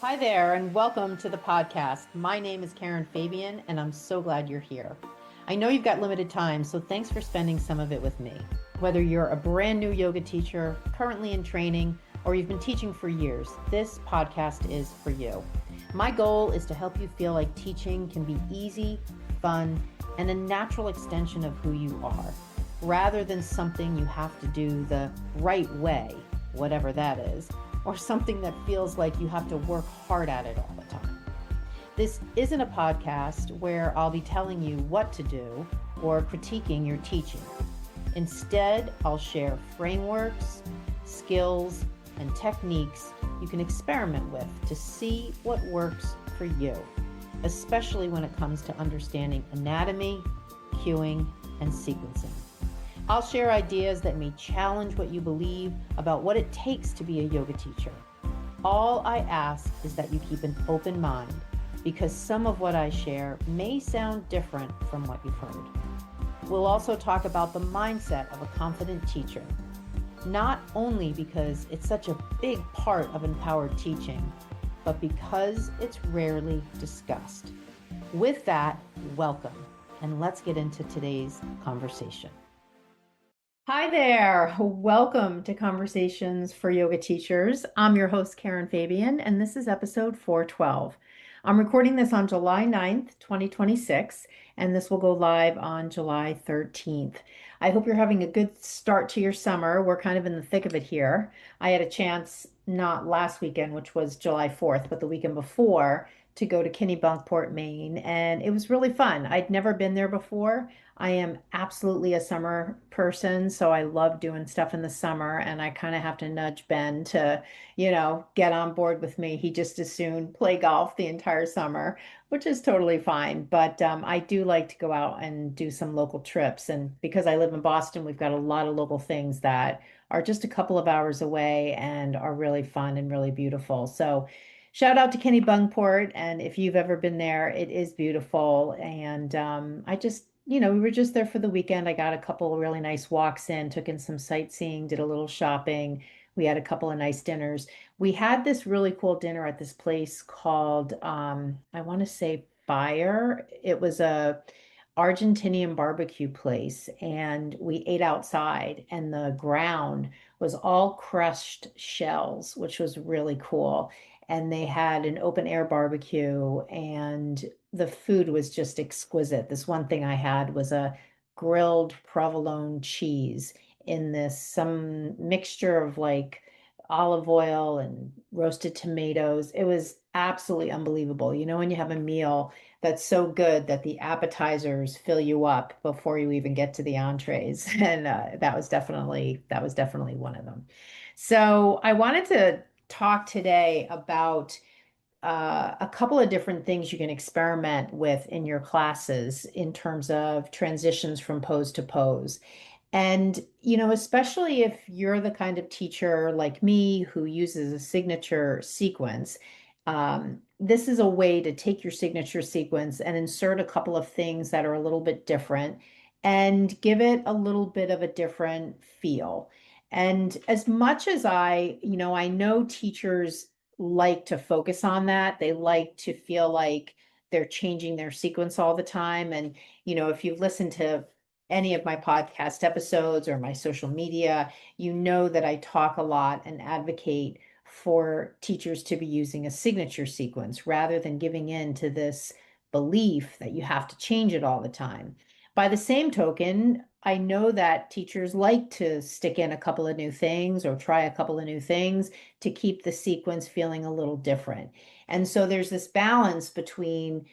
Hi there, and welcome to the podcast. My name is Karen Fabian, and I'm so glad you're here. I know you've got limited time, so thanks for spending some of it with me. Whether you're a brand new yoga teacher, currently in training, or you've been teaching for years, this podcast is for you. My goal is to help you feel like teaching can be easy, fun, and a natural extension of who you are, rather than something you have to do the right way, whatever that is, or something that feels like you have to work hard at it all the time. This isn't a podcast where I'll be telling you what to do or critiquing your teaching. Instead, I'll share frameworks, skills, and techniques you can experiment with to see what works for you, especially when it comes to understanding anatomy, cueing, and sequencing. I'll share ideas that may challenge what you believe about what it takes to be a yoga teacher. All I ask is that you keep an open mind, because some of what I share may sound different from what you've heard. We'll also talk about the mindset of a confident teacher, not only because it's such a big part of empowered teaching, but because it's rarely discussed. With that, welcome, and let's get into today's conversation. Hi there. Welcome to Conversations for Yoga Teachers. I'm your host, Karen Fabian, and this is episode 412. I'm recording this on July 9th, 2026, and this will go live on July 13th. I hope you're having a good start to your summer. We're kind of in the thick of it here. I had a chance, not last weekend, which was July 4th, but the weekend before, to go to Kennebunkport, Maine, and it was really fun. I'd never been there before. I am absolutely a summer person, so I love doing stuff in the summer, and I kind of have to nudge Ben to, get on board with me. He just as soon play golf the entire summer, which is totally fine. But I do like to go out and do some local trips. And because I live in Boston, we've got a lot of local things that are just a couple of hours away and are really fun and really beautiful. So shout out to Kennebunkport. And if you've ever been there, it is beautiful. And we were just there for the weekend. I got a couple of really nice walks in, took in some sightseeing, did a little shopping. We had a couple of nice dinners. We had this really cool dinner at this place called, I want to say Fire. It was a Argentinian barbecue place, and we ate outside, and the ground was all crushed shells, which was really cool. And they had an open air barbecue, and the food was just exquisite. This one thing I had was a grilled provolone cheese in this some mixture of like olive oil and roasted tomatoes. It was absolutely unbelievable. You know, when you have a meal that's so good that the appetizers fill you up before you even get to the entrees, and that was definitely one of them. So I wanted to talk today about a couple of different things you can experiment with in your classes in terms of transitions from pose to pose. And, especially if you're the kind of teacher like me who uses a signature sequence, this is a way to take your signature sequence and insert a couple of things that are a little bit different and give it a little bit of a different feel. And as much as I know teachers like to focus on that. They like to feel like they're changing their sequence all the time. And, if you've listened to any of my podcast episodes or my social media, you know that I talk a lot and advocate for teachers to be using a signature sequence rather than giving in to this belief that you have to change it all the time. By the same token, I know that teachers like to stick in a couple of new things or try a couple of new things to keep the sequence feeling a little different. And so there's this balance between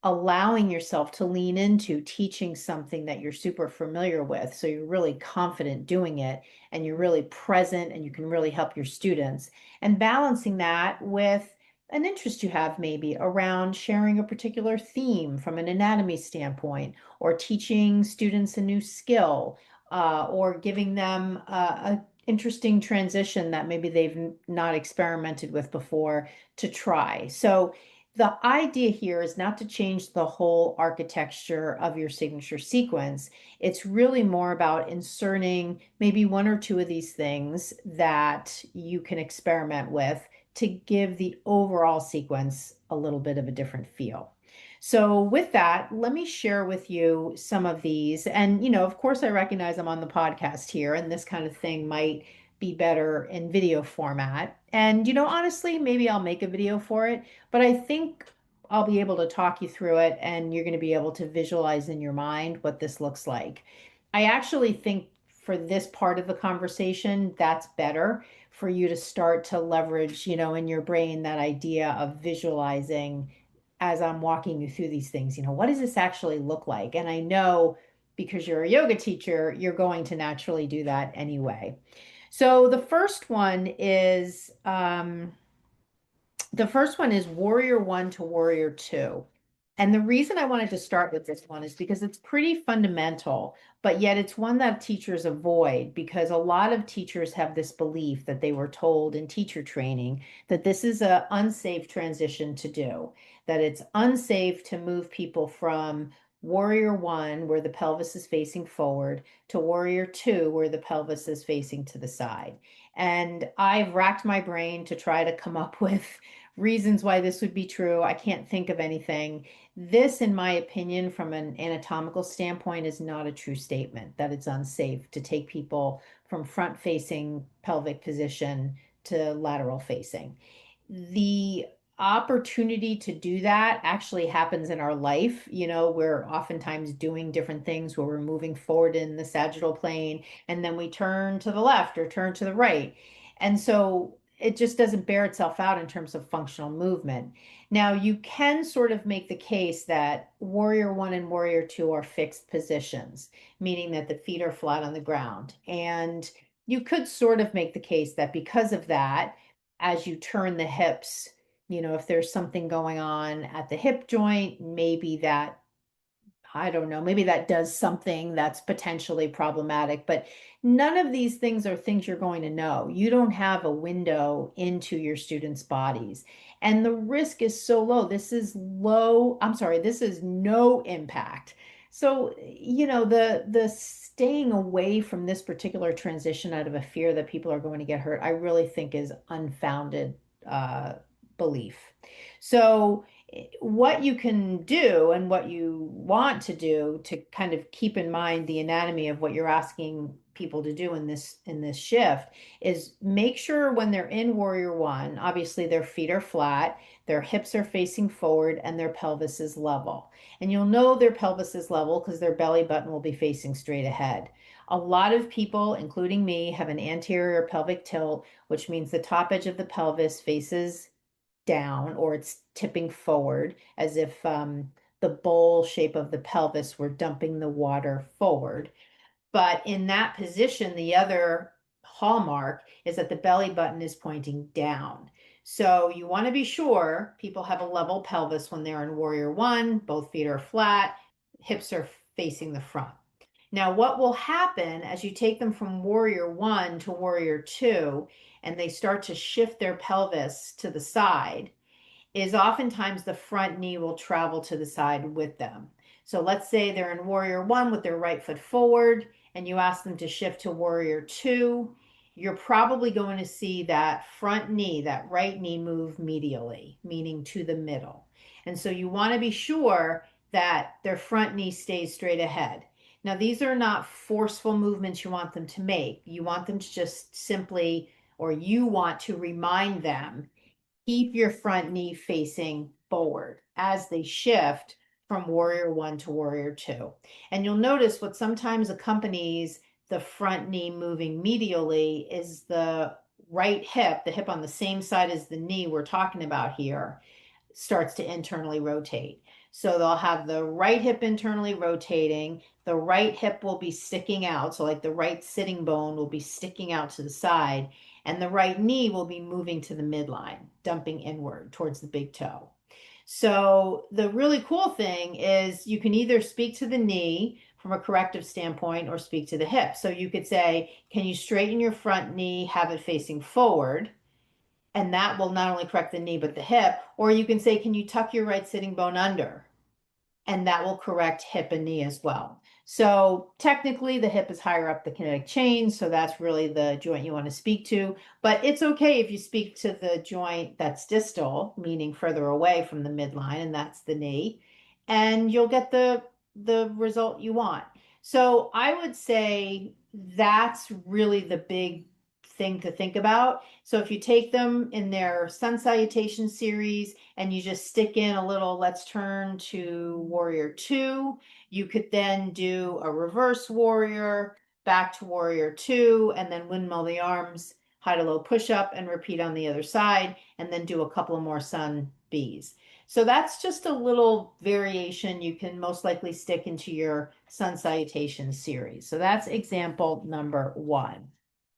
allowing yourself to lean into teaching something that you're super familiar with. So you're really confident doing it and you're really present and you can really help your students, and balancing that with an interest you have maybe around sharing a particular theme from an anatomy standpoint, or teaching students a new skill, or giving them a interesting transition that maybe they've not experimented with before to try. So the idea here is not to change the whole architecture of your signature sequence. It's really more about inserting maybe one or two of these things that you can experiment with to give the overall sequence a little bit of a different feel. So with that, let me share with you some of these. And, of course, I recognize I'm on the podcast here, and this kind of thing might be better in video format. And, honestly, maybe I'll make a video for it, but I think I'll be able to talk you through it, and you're going to be able to visualize in your mind what this looks like. I actually think for this part of the conversation, that's better for you to start to leverage, in your brain, that idea of visualizing as I'm walking you through these things. What does this actually look like? And I know because you're a yoga teacher, you're going to naturally do that anyway. So the first one is Warrior One to Warrior Two. And the reason I wanted to start with this one is because it's pretty fundamental, but yet it's one that teachers avoid because a lot of teachers have this belief that they were told in teacher training that this is an unsafe transition to do, that it's unsafe to move people from Warrior One, where the pelvis is facing forward, to Warrior Two, where the pelvis is facing to the side. And I've racked my brain to try to come up with reasons why this would be true. I can't think of anything. This, in my opinion, from an anatomical standpoint, is not a true statement that it's unsafe to take people from front facing pelvic position to lateral facing. The opportunity to do that actually happens in our life. We're oftentimes doing different things where we're moving forward in the sagittal plane and then we turn to the left or turn to the right. And so it just doesn't bear itself out in terms of functional movement. Now, you can sort of make the case that Warrior One and Warrior Two are fixed positions, meaning that the feet are flat on the ground. And you could sort of make the case that because of that, as you turn the hips, if there's something going on at the hip joint, maybe that, I don't know, maybe that does something that's potentially problematic, but none of these things are things you're going to know. You don't have a window into your students' bodies. And the risk is so low. This is no impact. So, the staying away from this particular transition out of a fear that people are going to get hurt, I really think is unfounded uh, belief. So, what you can do and what you want to do to kind of keep in mind the anatomy of what you're asking people to do in this shift is make sure when they're in Warrior One, obviously their feet are flat, their hips are facing forward, and their pelvis is level. And you'll know their pelvis is level because their belly button will be facing straight ahead. A lot of people, including me, have an anterior pelvic tilt, which means the top edge of the pelvis faces down or it's tipping forward as if the bowl shape of the pelvis were dumping the water forward. But in that position, the other hallmark is that the belly button is pointing down. So you want to be sure people have a level pelvis when they're in Warrior One, both feet are flat, hips are facing the front. Now, what will happen as you take them from Warrior One to Warrior Two and they start to shift their pelvis to the side is oftentimes the front knee will travel to the side with them. So let's say they're in Warrior One with their right foot forward and you ask them to shift to Warrior Two, you're probably going to see that front knee, that right knee move medially, meaning to the middle. And so you want to be sure that their front knee stays straight ahead. Now, these are not forceful movements you want them to make. You want them to just simply, or you want to remind them, keep your front knee facing forward as they shift from Warrior One to Warrior Two. And you'll notice what sometimes accompanies the front knee moving medially is the right hip, the hip on the same side as the knee we're talking about here, starts to internally rotate. So they'll have the right hip internally rotating, the right hip will be sticking out. So like the right sitting bone will be sticking out to the side, and the right knee will be moving to the midline, dumping inward towards the big toe. So the really cool thing is you can either speak to the knee from a corrective standpoint or speak to the hip. So you could say, can you straighten your front knee, have it facing forward? And that will not only correct the knee, but the hip. Or you can say, can you tuck your right sitting bone under? And that will correct hip and knee as well. So technically the hip is higher up the kinetic chain, so that's really the joint you want to speak to. But it's okay if you speak to the joint that's distal, meaning further away from the midline, and that's the knee, and you'll get the result you want. So I would say that's really the big thing to think about. So if you take them in their sun salutation series and you just stick in a little, let's turn to warrior two, you could then do a reverse warrior, back to warrior two, and then windmill the arms, high to low push up, and repeat on the other side, and then do a couple of more sun Bs. So that's just a little variation you can most likely stick into your sun salutation series. So that's example number one.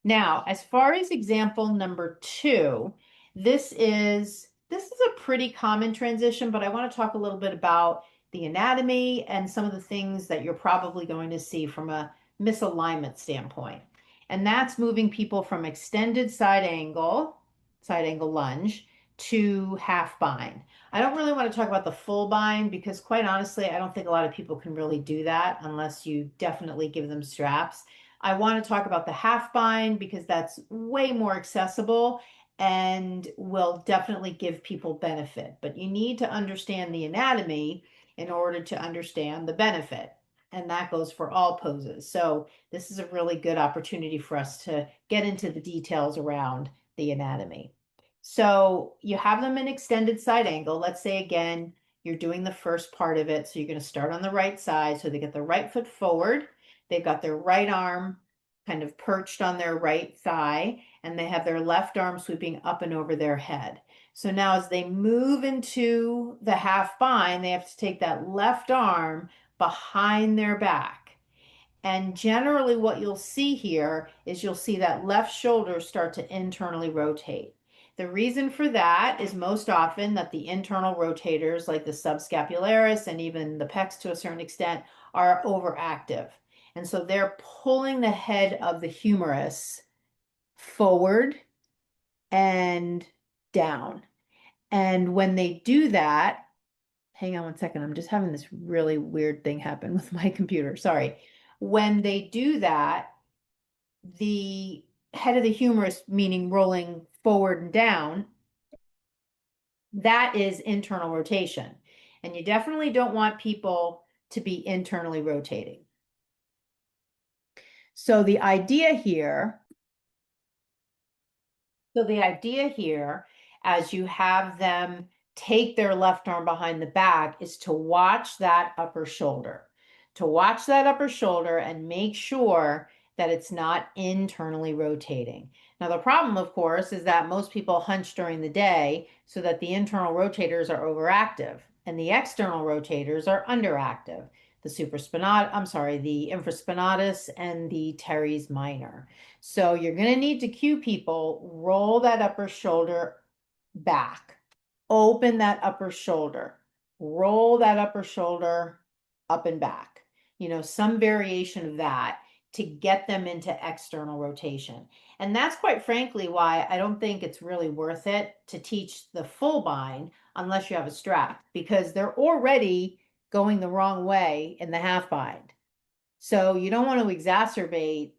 Now, as far as example number two, this is a pretty common transition, but I want to talk a little bit about the anatomy and some of the things that you're probably going to see from a misalignment standpoint. And that's moving people from extended side angle lunge to half bind. I don't really want to talk about the full bind because quite honestly, I don't think a lot of people can really do that unless you definitely give them straps. I want to talk about the half bind because that's way more accessible and will definitely give people benefit. But you need to understand the anatomy in order to understand the benefit. And that goes for all poses. So this is a really good opportunity for us to get into the details around the anatomy. So you have them in extended side angle. Let's say again, you're doing the first part of it. So you're going to start on the right side. So they get the right foot forward. They've got their right arm kind of perched on their right thigh, and they have their left arm sweeping up and over their head. So now as they move into the half bind, they have to take that left arm behind their back. And generally what you'll see here is you'll see that left shoulder start to internally rotate. The reason for that is most often that the internal rotators like the subscapularis and even the pecs to a certain extent are overactive. And so they're pulling the head of the humerus forward and down. And when they do that, hang on one second, I'm just having this really weird thing happen with my computer. Sorry. When they do that, the head of the humerus, meaning rolling forward and down, that is internal rotation. And you definitely don't want people to be internally rotating. So the idea here as you have them take their left arm behind the back is to watch that upper shoulder. To watch that upper shoulder and make sure that it's not internally rotating. Now, the problem, of course, is that most people hunch during the day so that the internal rotators are overactive and the external rotators are underactive. The the infraspinatus and the teres minor. So you're going to need to cue people, roll that upper shoulder back, open that upper shoulder, roll that upper shoulder up and back. Some variation of that to get them into external rotation. And that's quite frankly why I don't think it's really worth it to teach the full bind unless you have a strap, because they're already going the wrong way in the half bind. So you don't want to exacerbate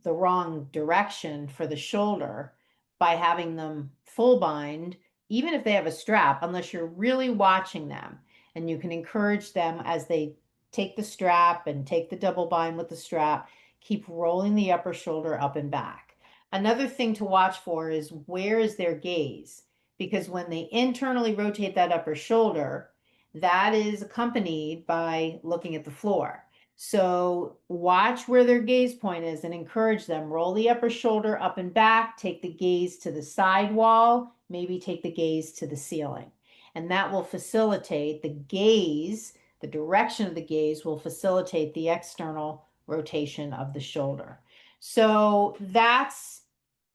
the wrong direction for the shoulder by having them full bind, even if they have a strap, unless you're really watching them. And you can encourage them as they take the strap and take the double bind with the strap, keep rolling the upper shoulder up and back. Another thing to watch for is where is their gaze? Because when they internally rotate that upper shoulder, that is accompanied by looking at the floor. So watch where their gaze point is and encourage them. Roll the upper shoulder up and back, take the gaze to the side wall, maybe take the gaze to the ceiling. And that will facilitate the gaze, the direction of the gaze will facilitate the external rotation of the shoulder. So that's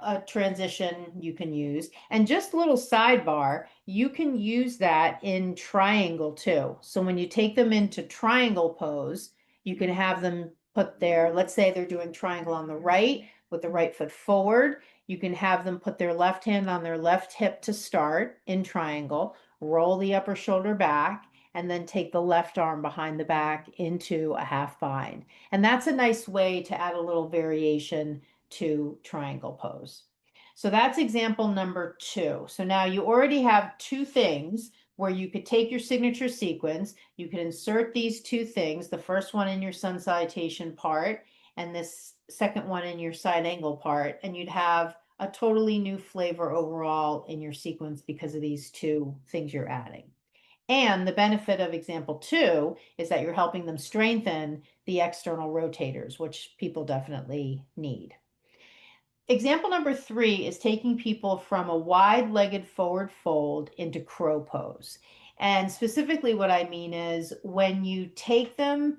a transition you can use. And just a little sidebar, you can use that in triangle too. So when you take them into triangle pose, you can have them put their, let's say they're doing triangle on the right with the right foot forward. You can have them put their left hand on their left hip to start in triangle, roll the upper shoulder back, and then take the left arm behind the back into a half bind. And that's a nice way to add a little variation to triangle pose. So that's example number 2. So now you already have 2 things where you could take your signature sequence, you could insert these 2 things, the first one in your sun salutation part and this second one in your side angle part, and you'd have a totally new flavor overall in your sequence because of these 2 things you're adding. And the benefit of example 2 is that you're helping them strengthen the external rotators, which people definitely need. Example number 3 is taking people from a wide-legged forward fold into crow pose. And specifically what I mean is when you take them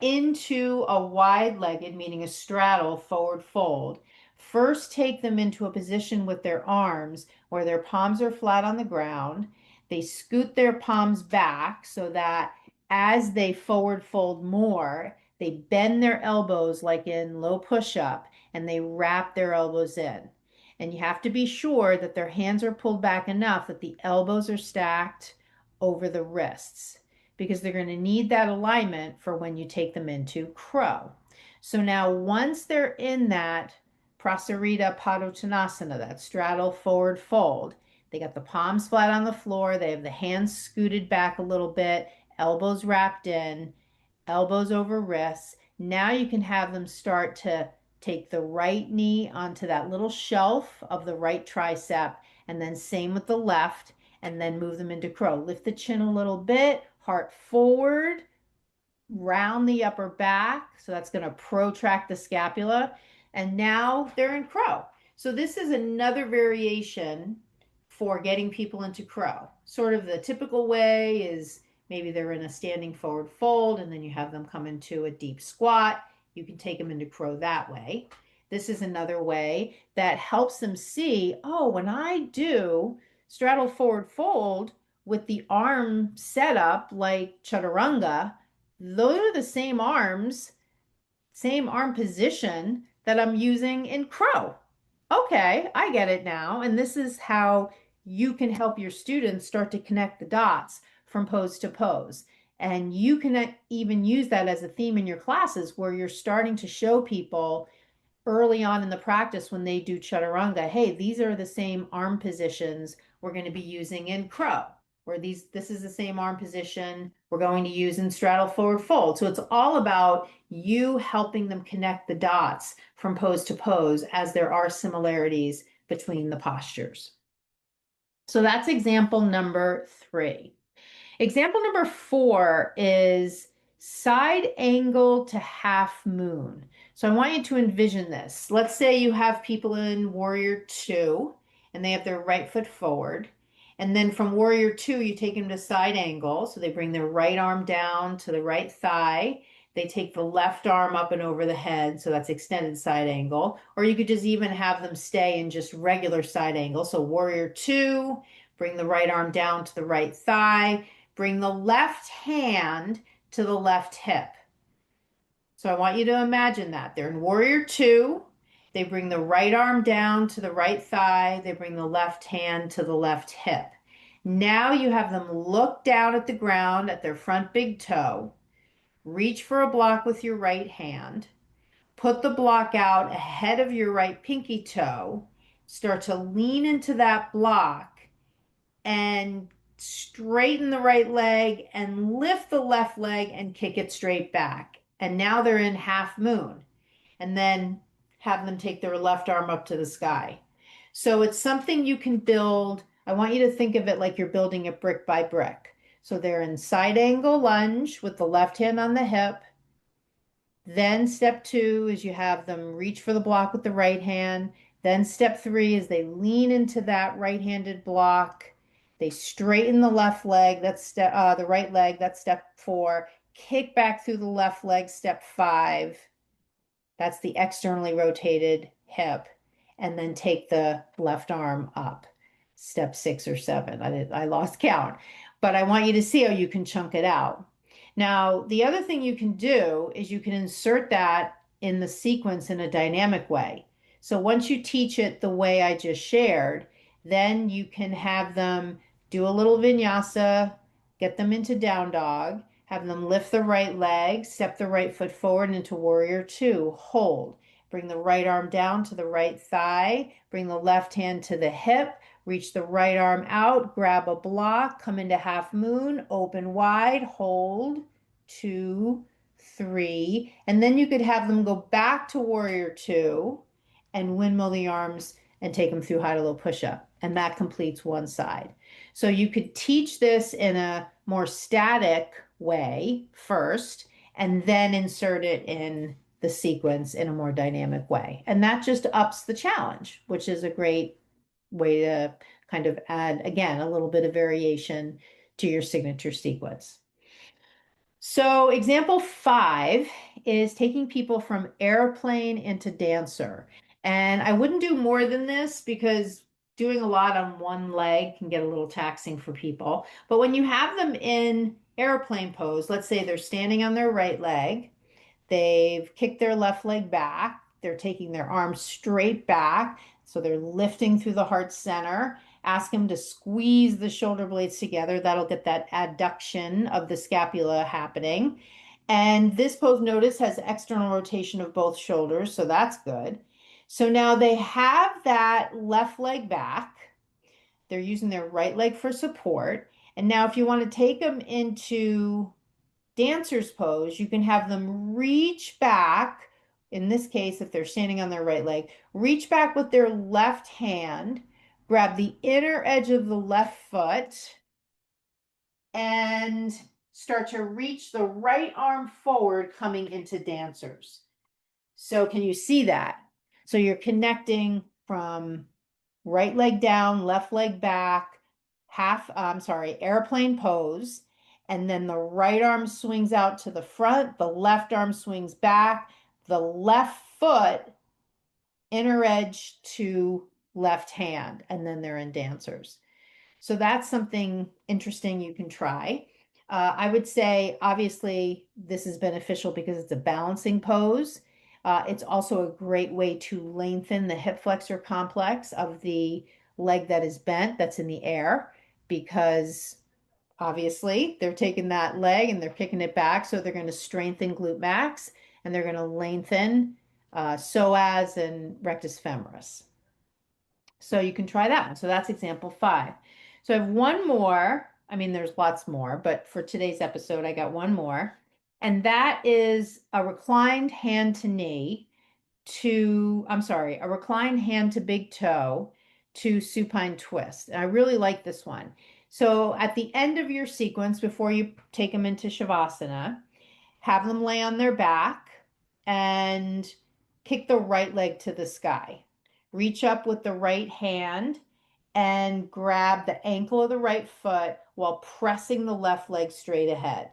into a wide-legged, meaning a straddle forward fold, first take them into a position with their arms where their palms are flat on the ground. They scoot their palms back so that as they forward fold more, they bend their elbows like in low push-up, and they wrap their elbows in. And you have to be sure that their hands are pulled back enough that the elbows are stacked over the wrists, because they're going to need that alignment for when you take them into crow. So now once they're in that Prasarita Padottanasana, that straddle forward fold, they got the palms flat on the floor, they have the hands scooted back a little bit, elbows wrapped in, elbows over wrists. Now you can have them start to take the right knee onto that little shelf of the right tricep, and then same with the left, and then move them into crow. Lift the chin a little bit, heart forward, round the upper back. So that's going to protract the scapula. And now they're in crow. So this is another variation for getting people into crow. Sort of the typical way is maybe they're in a standing forward fold and then you have them come into a deep squat. You can take them into crow that way. This is another way that helps them see, oh, when I do straddle forward fold with the arm set up like chaturanga, those are the same arms, same arm position that I'm using in crow. Okay, I get it now. And this is how you can help your students start to connect the dots from pose to pose. And you can even use that as a theme in your classes where you're starting to show people early on in the practice when they do chaturanga, hey, these are the same arm positions we're going to be using in crow, or this is the same arm position we're going to use in straddle forward fold. So it's all about you helping them connect the dots from pose to pose, as there are similarities between the postures. So that's example number 3. Example number 4 is side angle to half moon. So I want you to envision this. Let's say you have people in Warrior 2 and they have their right foot forward. And then from Warrior 2, you take them to side angle. So they bring their right arm down to the right thigh. They take the left arm up and over the head. So that's extended side angle. Or you could just even have them stay in just regular side angle. So Warrior 2, bring the right arm down to the right thigh. Bring the left hand to the left hip. So I want you to imagine that. They're in Warrior 2. They bring the right arm down to the right thigh. They bring the left hand to the left hip. Now you have them look down at the ground at their front big toe. Reach for a block with your right hand. Put the block out ahead of your right pinky toe. Start to lean into that block and straighten the right leg and lift the left leg and kick it straight back. And now they're in half moon. And then have them take their left arm up to the sky. So it's something you can build. I want you to think of it like you're building it brick by brick. So they're in side angle lunge with the left hand on the hip. Then step 2 is you have them reach for the block with the right hand. Then step 3 is they lean into that right-handed block. They straighten the left leg, that's the right leg, that's step 4. Kick back through the left leg, step 5. That's the externally rotated hip. And then take the left arm up, step 6 or 7. I lost count. But I want you to see how you can chunk it out. Now, the other thing you can do is you can insert that in the sequence in a dynamic way. So once you teach it the way I just shared, then you can have them do a little vinyasa get them into down dog, have them lift the right leg, step the right foot forward into warrior two, hold. Bring the right arm down to the right thigh, bring the left hand to the hip, reach the right arm out, grab a block, come into half moon, open wide, hold, two, three, and then you could have them go back to warrior two and windmill the arms and take them through high to low push-up. And that completes one side. So you could teach this in a more static way first, and then insert it in the sequence in a more dynamic way. And that just ups the challenge, which is a great way to kind of add, again, a little bit of variation to your signature sequence. So example 5 is taking people from airplane into dancer. And I wouldn't do more than this because doing a lot on one leg can get a little taxing for people. But when you have them in airplane pose, let's say they're standing on their right leg, they've kicked their left leg back, they're taking their arms straight back, so they're lifting through the heart center. Ask them to squeeze the shoulder blades together. That'll get that adduction of the scapula happening. And this pose, notice, has external rotation of both shoulders, so that's good. So now they have that left leg back. They're using their right leg for support. And now if you want to take them into dancer's pose, you can have them reach back. In this case, if they're standing on their right leg, reach back with their left hand, grab the inner edge of the left foot, and start to reach the right arm forward coming into dancers. So can you see that? So you're connecting from right leg down, left leg back, airplane pose. And then the right arm swings out to the front, the left arm swings back, the left foot, inner edge to left hand, and then they're in dancers. So that's something interesting you can try. I would say, obviously, this is beneficial because it's a balancing pose. It's also a great way to lengthen the hip flexor complex of the leg that is bent, that's in the air, because obviously they're taking that leg and they're kicking it back. So they're going to strengthen glute max and they're going to lengthen psoas and rectus femoris. So you can try that one. So that's example 5. So I have one more. I mean, there's lots more, but for today's episode, I got one more. And that is a reclined hand to knee a reclined hand to big toe to supine twist. And I really like this one. So at the end of your sequence, before you take them into Shavasana, have them lay on their back and kick the right leg to the sky. Reach up with the right hand and grab the ankle of the right foot while pressing the left leg straight ahead.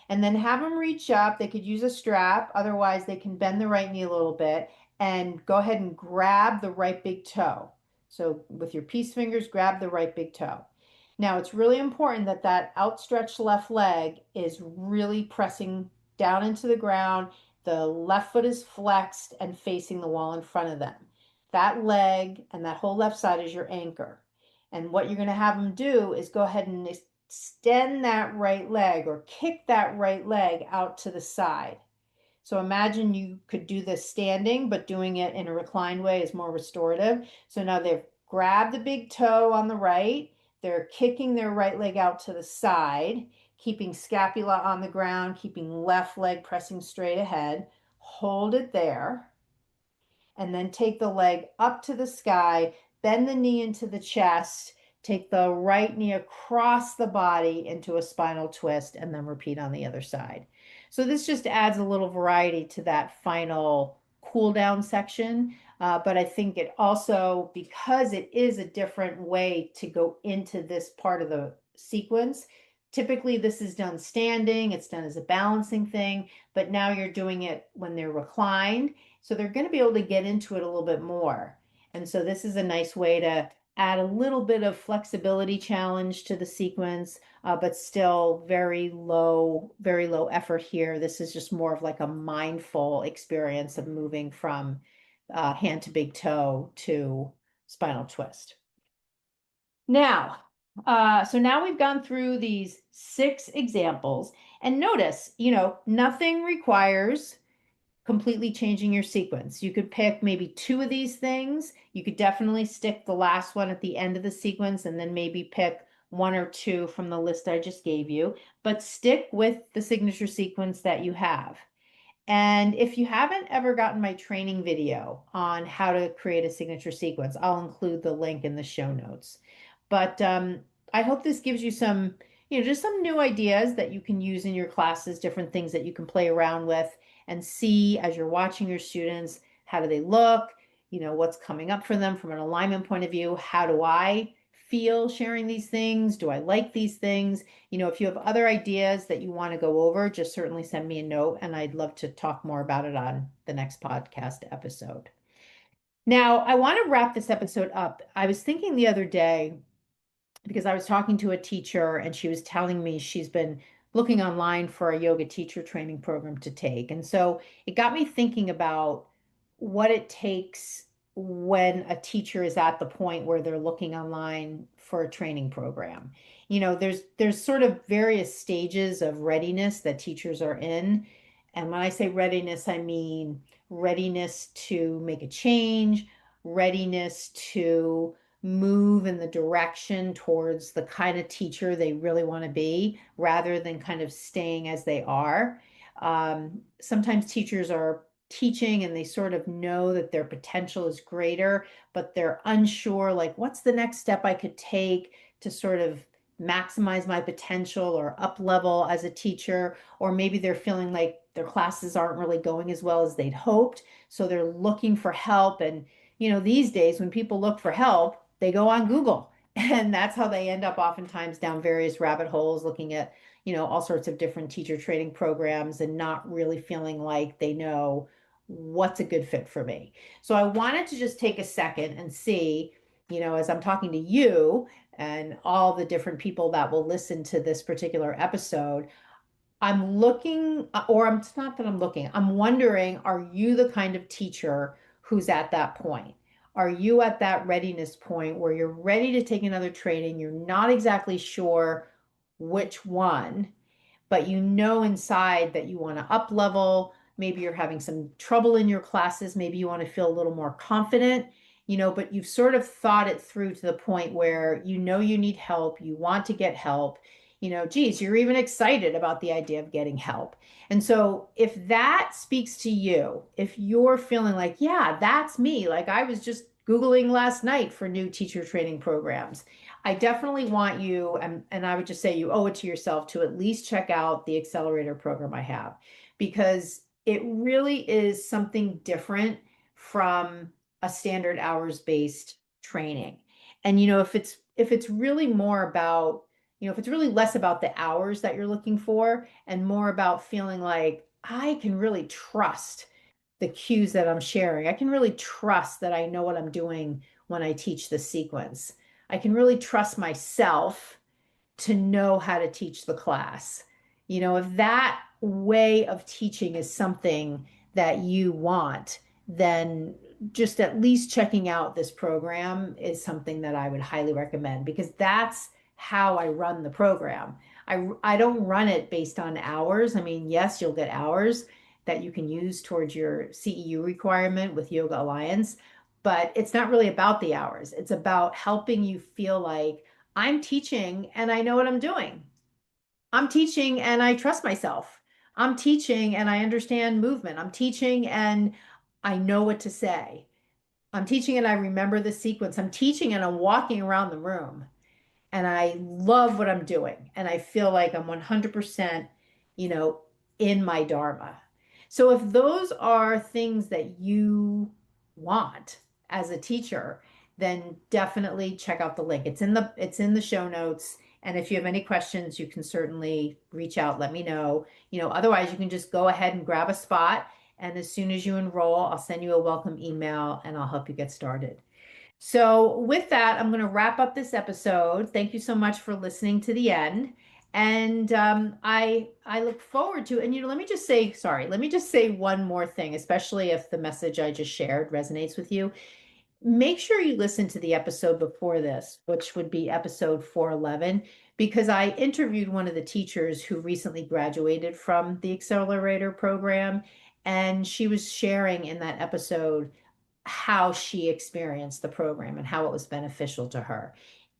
And then have them reach up. They could use a strap. Otherwise, they can bend the right knee a little bit and go ahead and grab the right big toe. So with your peace fingers, grab the right big toe. Now, it's really important that that outstretched left leg is really pressing down into the ground. The left foot is flexed and facing the wall in front of them. That leg and that whole left side is your anchor. And what you're going to have them do is go ahead and extend that right leg or kick that right leg out to the side. So imagine you could do this standing, but doing it in a reclined way is more restorative. So now they've grabbed the big toe on the right. They're kicking their right leg out to the side, keeping scapula on the ground, keeping left leg pressing straight ahead. Hold it there. And then take the leg up to the sky, bend the knee into the chest, take the right knee across the body into a spinal twist, and then repeat on the other side. So this just adds a little variety to that final cool down section. But I think it also, because it is a different way to go into this part of the sequence, typically this is done standing, it's done as a balancing thing, but now you're doing it when they're reclined. So they're going to be able to get into it a little bit more. And so this is a nice way to add a little bit of flexibility challenge to the sequence, but still very low effort here. This is just more of like a mindful experience of moving from hand to big toe to spinal twist. Now, So now we've gone through these 6 examples, and notice, nothing requires completely changing your sequence. You could pick maybe 2 of these things. You could definitely stick the last one at the end of the sequence and then maybe pick 1 or 2 from the list I just gave you, but stick with the signature sequence that you have. And if you haven't ever gotten my training video on how to create a signature sequence, I'll include the link in the show notes. But I hope this gives you some, just some new ideas that you can use in your classes, different things that you can play around with and see as you're watching your students. How do they look? What's coming up for them from an alignment point of view? How do I feel sharing these things? Do I like these things? If you have other ideas that you want to go over, just certainly send me a note and I'd love to talk more about it on the next podcast episode. Now, I want to wrap this episode up. I was thinking the other day, because I was talking to a teacher and she was telling me she's been looking online for a yoga teacher training program to take. And so it got me thinking about what it takes when a teacher is at the point where they're looking online for a training program. There's sort of various stages of readiness that teachers are in. And when I say readiness, I mean readiness to make a change, readiness to move in the direction towards the kind of teacher they really want to be rather than kind of staying as they are. Sometimes teachers are teaching and they sort of know that their potential is greater, but they're unsure, like, what's the next step I could take to sort of maximize my potential or up level as a teacher? Or maybe they're feeling like their classes aren't really going as well as they'd hoped. So they're looking for help. And these days when people look for help, they go on Google. And that's how they end up oftentimes down various rabbit holes looking at, all sorts of different teacher training programs and not really feeling like they know what's a good fit for me. So I wanted to just take a second and see, as I'm talking to you and all the different people that will listen to this particular episode, I'm looking, or I'm it's not that I'm looking, I'm wondering, are you the kind of teacher who's at that point? Are you at that readiness point where you're ready to take another training? You're not exactly sure which one, but inside that you want to up level. Maybe you're having some trouble in your classes. Maybe you want to feel a little more confident, but you've sort of thought it through to the point where you need help, you want to get help. Geez, you're even excited about the idea of getting help. And so if that speaks to you, if you're feeling like, yeah, that's me, like I was just Googling last night for new teacher training programs, I definitely want you, and I would just say you owe it to yourself to at least check out the accelerator program I have, because it really is something different from a standard hours based training. And if it's really more about, if it's really less about the hours that you're looking for and more about feeling like I can really trust the cues that I'm sharing. I can really trust that I know what I'm doing when I teach the sequence. I can really trust myself to know how to teach the class. If that way of teaching is something that you want, then just at least checking out this program is something that I would highly recommend, because that's how I run the program. I don't run it based on hours. I mean, yes, you'll get hours that you can use towards your CEU requirement with Yoga Alliance, but it's not really about the hours. It's about helping you feel like I'm teaching and I know what I'm doing. I'm teaching and I trust myself. I'm teaching and I understand movement. I'm teaching and I know what to say. I'm teaching and I remember the sequence. I'm teaching and I'm walking around the room and I love what I'm doing. And I feel like I'm 100%, you know, in my Dharma. So if those are things that you want as a teacher, then definitely check out the link. It's in the show notes. And if you have any questions, you can certainly reach out, let me know. Otherwise you can just go ahead and grab a spot. And as soon as you enroll, I'll send you a welcome email and I'll help you get started. So with that, I'm going to wrap up this episode. Thank you so much for listening to the end. And I look forward to, and let me just say, sorry, let me just say one more thing, especially if the message I just shared resonates with you. make sure you listen to the episode before this, which would be episode 411, because I interviewed one of the teachers who recently graduated from the Accelerator program, and she was sharing in that episode how she experienced the program and how it was beneficial to her.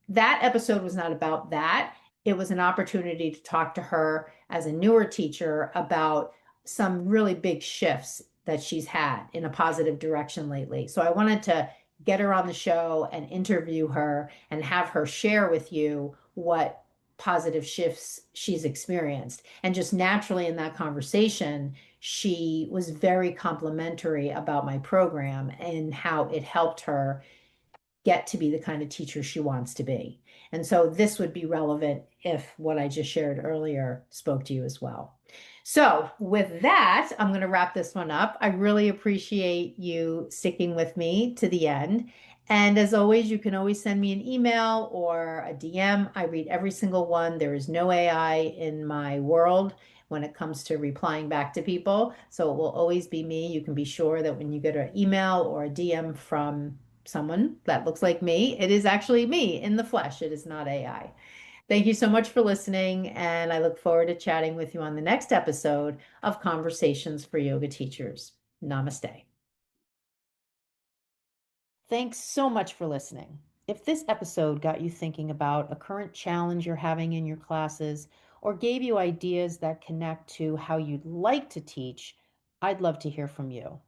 That episode was not about that. It was an opportunity to talk to her as a newer teacher about some really big shifts that she's had in a positive direction lately. So I wanted to get her on the show and interview her and have her share with you what positive shifts she's experienced. And just naturally in that conversation, she was very complimentary about my program and how it helped her get to be the kind of teacher she wants to be. And so this would be relevant if what I just shared earlier spoke to you as well. So with that, I'm going to wrap this one up. I really appreciate you sticking with me to the end. And as always, you can always send me an email or a DM. I read every single one. There is no AI in my world when it comes to replying back to people. So it will always be me. You can be sure that when you get an email or a DM from someone that looks like me, it is actually me in the flesh. It is not AI. Thank you so much for listening, and I look forward to chatting with you on the next episode of Conversations for Yoga Teachers. Namaste. Thanks so much for listening. If this episode got you thinking about a current challenge you're having in your classes or gave you ideas that connect to how you'd like to teach, I'd love to hear from you.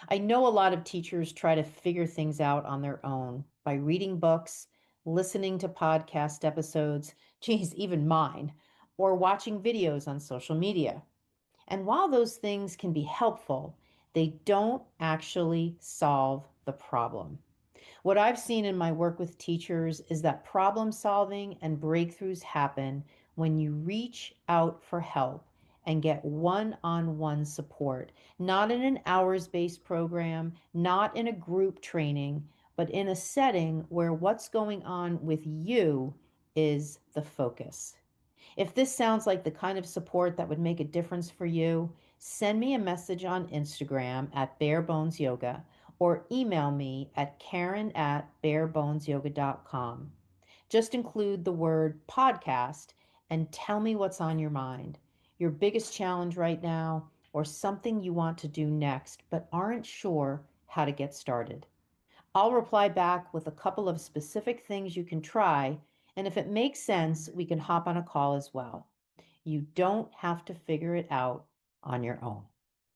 I know a lot of teachers try to figure things out on their own by reading books, listening to podcast episodes, geez, even mine, or watching videos on social media. And while those things can be helpful, they don't actually solve the problem. What I've seen in my work with teachers is that problem solving and breakthroughs happen when you reach out for help and get one on one support, not in an hours based program, not in a group training, but in a setting where what's going on with you is the focus. If this sounds like the kind of support that would make a difference for you, send me a message on Instagram at Barebones Yoga or email me at Karen@barebonesyoga.com. Just include the word podcast and tell me what's on your mind, your biggest challenge right now, or something you want to do next but aren't sure how to get started. I'll reply back with a couple of specific things you can try, and if it makes sense, we can hop on a call as well. You don't have to figure it out on your own.